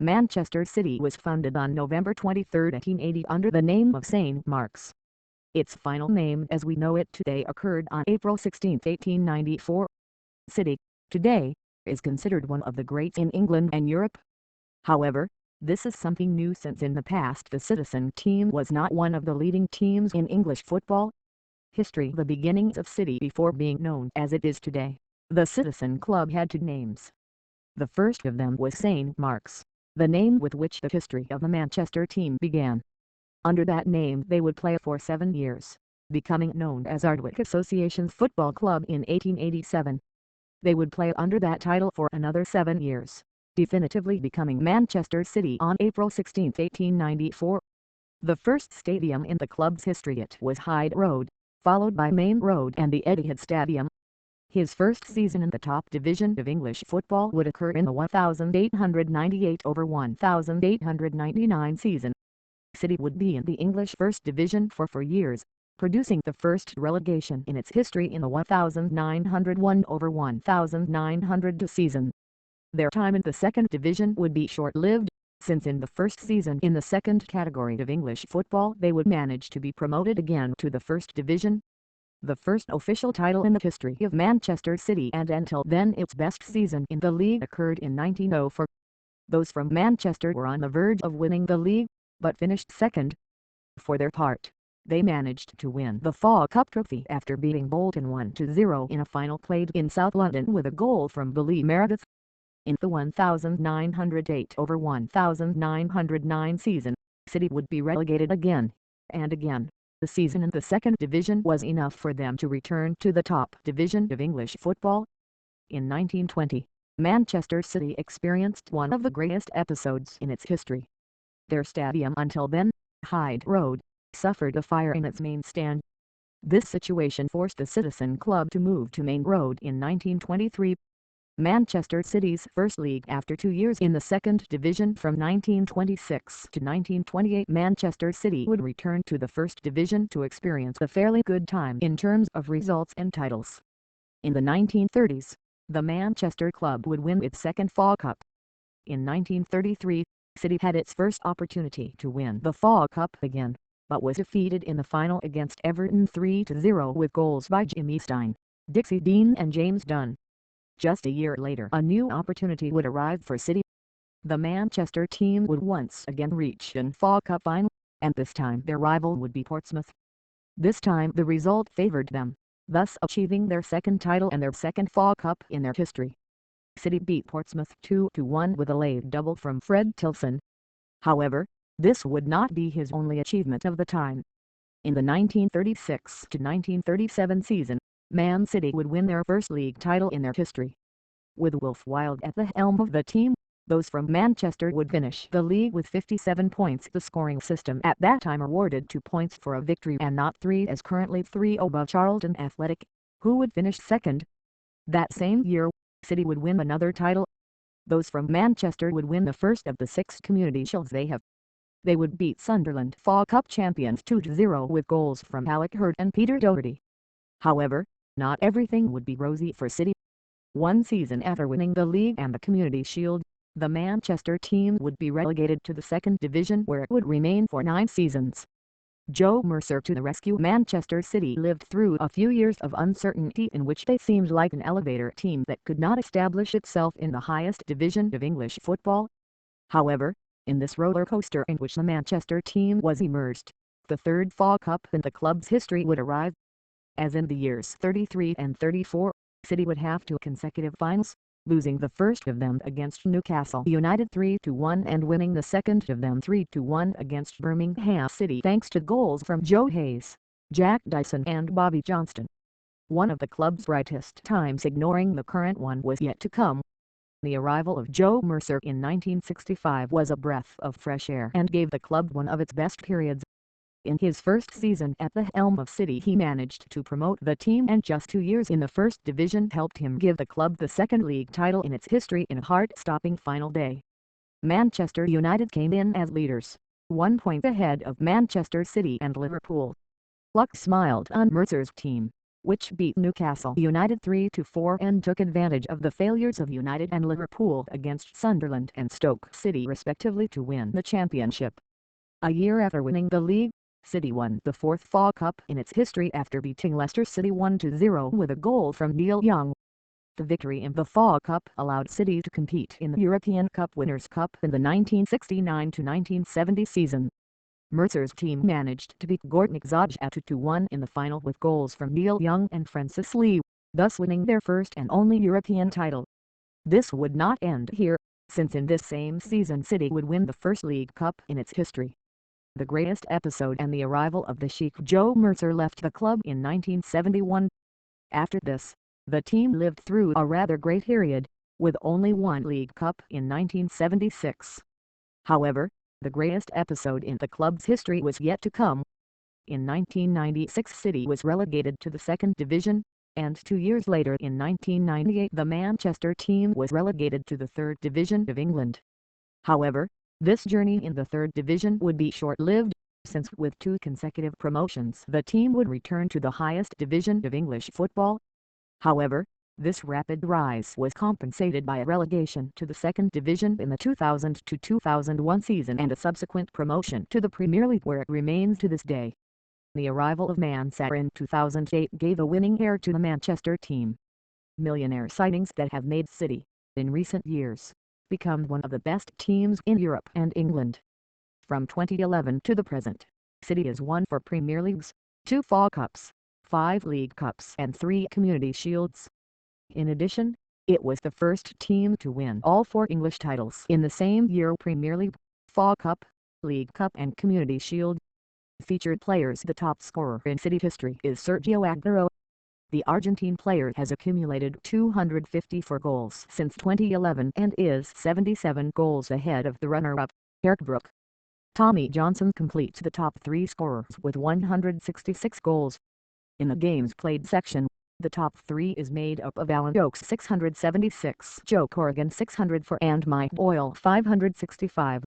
Manchester City was founded on November 23, 1880 under the name of St. Mark's. Its final name as we know it today occurred on April 16, 1894. City, today, is considered one of the greats in England and Europe. However, this is something new since in the past the Citizen team was not one of the leading teams in English football. History: the beginnings of City before being known as it is today. The Citizen Club had two names. The first of them was St. Mark's, the name with which the history of the Manchester team began. Under that name they would play for 7 years, becoming known as Ardwick Association Football Club in 1887. They would play under that title for another 7 years, definitively becoming Manchester City on April 16, 1894. The first stadium in the club's history it was Hyde Road, followed by Main Road and the Etihad Stadium. His first season in the top division of English football would occur in the 1898-1899 season. City would be in the English First Division for 4 years, producing the first relegation in its history in the 1901-1902 season. Their time in the Second Division would be short-lived, since in the first season in the second category of English football they would manage to be promoted again to the First Division. The first official title in the history of Manchester City and until then its best season in the league occurred in 1904. Those from Manchester were on the verge of winning the league, but finished second. For their part, they managed to win the FA Cup trophy after beating Bolton 1-0 in a final played in South London with a goal from Billy Meredith. In the 1908-1909 season, City would be relegated again and again. The season in the Second Division was enough for them to return to the top division of English football. In 1920, Manchester City experienced one of the greatest episodes in its history. Their stadium until then, Hyde Road, suffered a fire in its main stand. This situation forced the Citizen Club to move to Main Road in 1923. Manchester City's first league after 2 years in the Second Division from 1926 to 1928 Manchester City would return to the First Division to experience a fairly good time in terms of results and titles. In the 1930s, the Manchester club would win its second FA Cup. In 1933, City had its first opportunity to win the FA Cup again, but was defeated in the final against Everton 3-0 with goals by Jimmy Stein, Dixie Dean and James Dunn. Just a year later a new opportunity would arrive for City. The Manchester team would once again reach an FA Cup final, and this time their rival would be Portsmouth. This time the result favoured them, thus achieving their second title and their second FA Cup in their history. City beat Portsmouth 2-1 with a late double from Fred Tilson. However, this would not be his only achievement of the time. In the 1936-1937 season, Man City would win their first league title in their history. With Wilf Wilde at the helm of the team, those from Manchester would finish the league with 57 points. The scoring system at that time awarded 2 points for a victory and not 3 as currently 3 above Charlton Athletic, who would finish second. That same year, City would win another title. Those from Manchester would win the first of the 6 Community Shields they have. They would beat Sunderland FA Cup champions 2-0 with goals from Alec Hurd and Peter Doherty. However, not everything would be rosy for City. One season after winning the league and the Community Shield, the Manchester team would be relegated to the Second Division where it would remain for 9 seasons. Joe Mercer to the rescue. Manchester City lived through a few years of uncertainty in which they seemed like an elevator team that could not establish itself in the highest division of English football. However, in this roller coaster in which the Manchester team was immersed, the third FA Cup in the club's history would arrive. As in the years 33 and 34, City would have 2 consecutive finals, losing the first of them against Newcastle United 3-1 and winning the second of them 3-1 against Birmingham City thanks to goals from Joe Hayes, Jack Dyson and Bobby Johnston. One of the club's brightest times ignoring the current one was yet to come. The arrival of Joe Mercer in 1965 was a breath of fresh air and gave the club one of its best periods. In his first season at the helm of City he managed to promote the team and just 2 years in the First Division helped him give the club the second league title in its history in a heart-stopping final day. Manchester United came in as leaders, 1 point ahead of Manchester City and Liverpool. Luck smiled on Mercer's team. which beat Newcastle United 3-4 and took advantage of the failures of United and Liverpool against Sunderland and Stoke City respectively to win the championship. A year after winning the league, City won the fourth FA Cup in its history after beating Leicester City 1-0 with a goal from Neil Young. The victory in the FA Cup allowed City to compete in the European Cup Winners' Cup in the 1969-1970 season. Mercer's team managed to beat Gortnik Zagreb 2-1 in the final with goals from Neil Young and Francis Lee, thus winning their first and only European title. This would not end here, since in this same season City would win the first League Cup in its history. The greatest episode and the arrival of the Sheikh Joe Mercer left the club in 1971. After this, the team lived through a rather great period, with only one League Cup in 1976. However, the greatest episode in the club's history was yet to come. In 1996 City was relegated to the second division, and 2 years later in 1998 the Manchester team was relegated to the third division of England. However, this journey in the third division would be short-lived, since with 2 consecutive promotions the team would return to the highest division of English football. However, this rapid rise was compensated by a relegation to the second division in the 2000-2001 season and a subsequent promotion to the Premier League where it remains to this day. The arrival of Mansara in 2008 gave a winning air to the Manchester team. Millionaire signings that have made City, in recent years, become one of the best teams in Europe and England. From 2011 to the present, City has won 4 Premier Leagues, 2 FA Cups, 5 League Cups and 3 Community Shields. In addition, it was the first team to win all 4 English titles in the same year: Premier League, FA Cup, League Cup and Community Shield. Featured players: the top scorer in City history is Sergio Aguero. The Argentine player has accumulated 254 goals since 2011 and is 77 goals ahead of the runner-up, Eric Brook. Tommy Johnson completes the top 3 scorers with 166 goals. In the games played section, the top 3 is made up of Alan Oakes 676, Joe Corrigan 604 and Mike Boyle 565.